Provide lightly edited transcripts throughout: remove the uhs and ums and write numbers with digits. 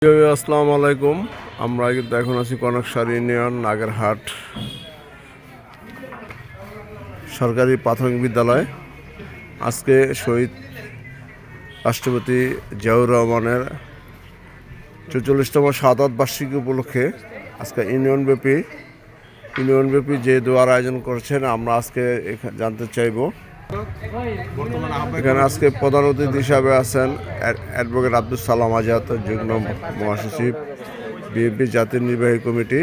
আসসালামু আলাইকুম। আমরা কিন্তু এখন আছি কনকসার ইউনিয়ন নাগেরহাট সরকারি প্রাথমিক বিদ্যালয়। আজকে শহীদ রাষ্ট্রপতি জিয়াউর রহমানের ৪৪তম শাহাদাত বার্ষিকী উপলক্ষে আজকে ইউনিয়নব্যাপী যে দোয়ার আয়োজন করেছেন আমরা আজকে জানতে চাইব। এখানে আজকে প্রধান অতিথি হিসাবে আছেন অ্যাডভোকেট আব্দুল সালাম আজাদ, যুগ্ম মহাসচিব বিএনপি জাতীয় নির্বাহী কমিটি,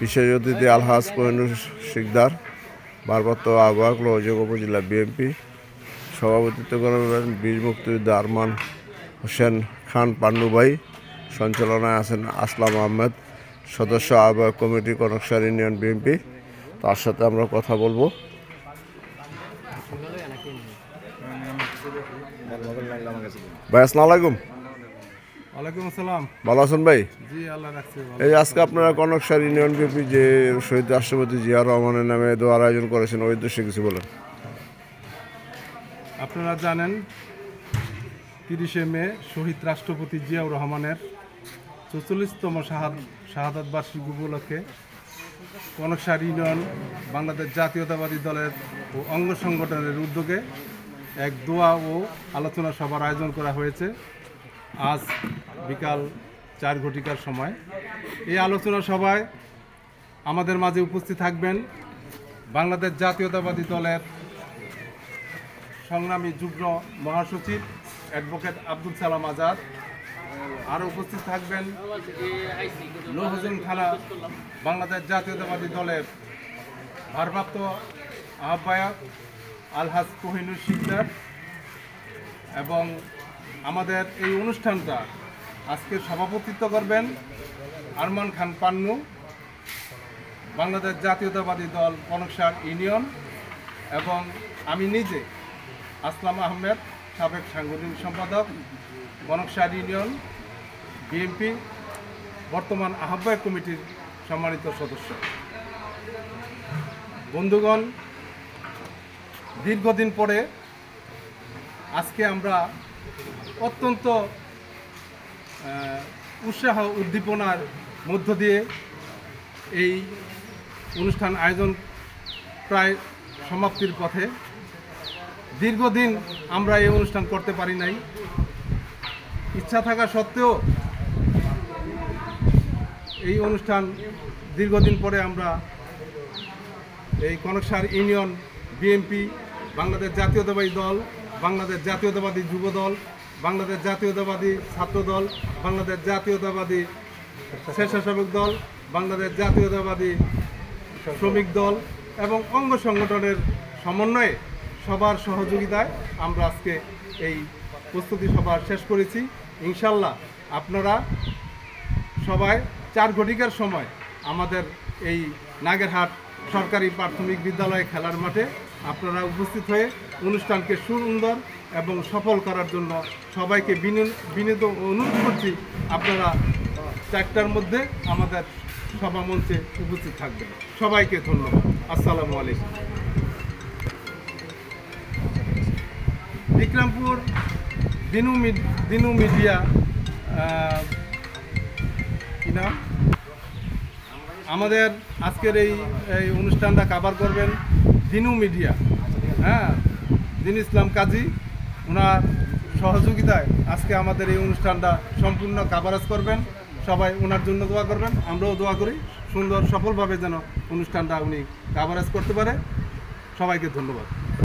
বিশেষ অতিথি আলহাজ কোহিনুর শিকদার, ভারপ্রাপ্ত আহ্বায়ক লোহজং উপজেলা বিএনপি, সভাপতিত্ব করবেন বীর মুক্তিযোদ্ধা আরমান হোসেন খান পান্নুভাই, সঞ্চালনায় আছেন আসলাম আহমেদ, সদস্য আহ্বায়ক কমিটি কনকসার ইউনিয়ন বিএনপি। তার সাথে আমরা কথা বলবো। ভাই আসসালামু আলাইকুম। ওয়ালাইকুম আসসালাম। ভালো আছেন ভাই? জি, আল্লাহ রাখছে। এই আজকে আপনারা কনকসার ইউনিয়ন বিএনপি যে শহীদ রাষ্ট্রপতি জিয়া রহমানের নামে দোয়ার আয়োজন করেছেন, ওই উদ্দেশ্যে কিছু বলেন। আপনারা জানেন ৩০শে মে শহীদ রাষ্ট্রপতি জিয়াউর রহমানের ৪৪তম শাহাদাত বার্ষিকী উপলক্ষে কনকসার ইউনিয়ন বাংলাদেশ জাতীয়তাবাদী দলের ও অঙ্গ সংগঠনের উদ্যোগে এক দোয়া ও আলোচনা সভার আয়োজন করা হয়েছে আজ বিকাল ৪ ঘটিকার সময়। এই আলোচনা সভায় আমাদের মাঝে উপস্থিত থাকবেন বাংলাদেশ জাতীয়তাবাদী দলের সংগ্রামী যুগ্ম মহাসচিব অ্যাডভোকেট আব্দুল সালাম আজাদ। আরও উপস্থিত থাকবেন লোহজং থানা বাংলাদেশ জাতীয়তাবাদী দলের ভারপ্রাপ্ত আহ্বায়ক আলহাজ কোহিনুর শিকদার। এবং আমাদের এই অনুষ্ঠানটা আজকে সভাপতিত্ব করবেন আরমান খান পান্নু, বাংলাদেশ জাতীয়তাবাদী দল কনকসার ইউনিয়ন, এবং আমি নিজে আসলাম আহমেদ, সাবেক সাংগঠনিক সম্পাদক কনকসার ইউনিয়ন বিএনপি, বর্তমান আহ্বায়ক কমিটির সম্মানিত সদস্য। বন্ধুগণ, দীর্ঘদিন পরে আজকে আমরা অত্যন্ত উৎসাহ উদ্দীপনার মধ্য দিয়ে এই অনুষ্ঠান আয়োজন প্রায় সমাপ্তির পথে। দীর্ঘদিন আমরা এই অনুষ্ঠান করতে পারি নাই, ইচ্ছা থাকা সত্ত্বেও এই অনুষ্ঠান দীর্ঘদিন পরে আমরা এই কনকসার ইউনিয়ন বিএনপি, বাংলাদেশ জাতীয়তাবাদী দল, বাংলাদেশ জাতীয়তাবাদী যুব দল, বাংলাদেশ জাতীয়তাবাদী ছাত্র দল, বাংলাদেশ জাতীয়তাবাদী স্বেচ্ছাসেবক দল, বাংলাদেশ জাতীয়তাবাদী শ্রমিক দল এবং অঙ্গ সংগঠনের সমন্বয়ে সবার সহযোগিতায় আমরা আজকে এই প্রস্তুতি সভা শেষ করেছি। ইনশাল্লাহ আপনারা সবাই ৪ ঘটিকার সময় আমাদের এই নাগেরহাট সরকারি প্রাথমিক বিদ্যালয়ে খেলার মাঠে আপনারা উপস্থিত হয়ে অনুষ্ঠানকে সুন্দর এবং সফল করার জন্য সবাইকে বিনীত অনুরোধ করছি। আপনারা ৪টার মধ্যে আমাদের সভা মঞ্চে উপস্থিত থাকবেন। সবাইকে ধন্যবাদ। আসসালামু আলাইকুম। বিক্রমপুর দিনু মিডিয়া কি নাম, আমাদের আজকের এই অনুষ্ঠানটা কাভার করবেন দিনু মিডিয়া। দিন ইসলাম কাজী, ওনার সহযোগিতায় আজকে আমাদের এই অনুষ্ঠানটা সম্পূর্ণ কাভারেজ করবেন। সবাই ওনার জন্য দোয়া করবেন, আমরাও দোয়া করি সুন্দর সফলভাবে যেন অনুষ্ঠানটা উনি কাভারেজ করতে পারে। সবাইকে ধন্যবাদ।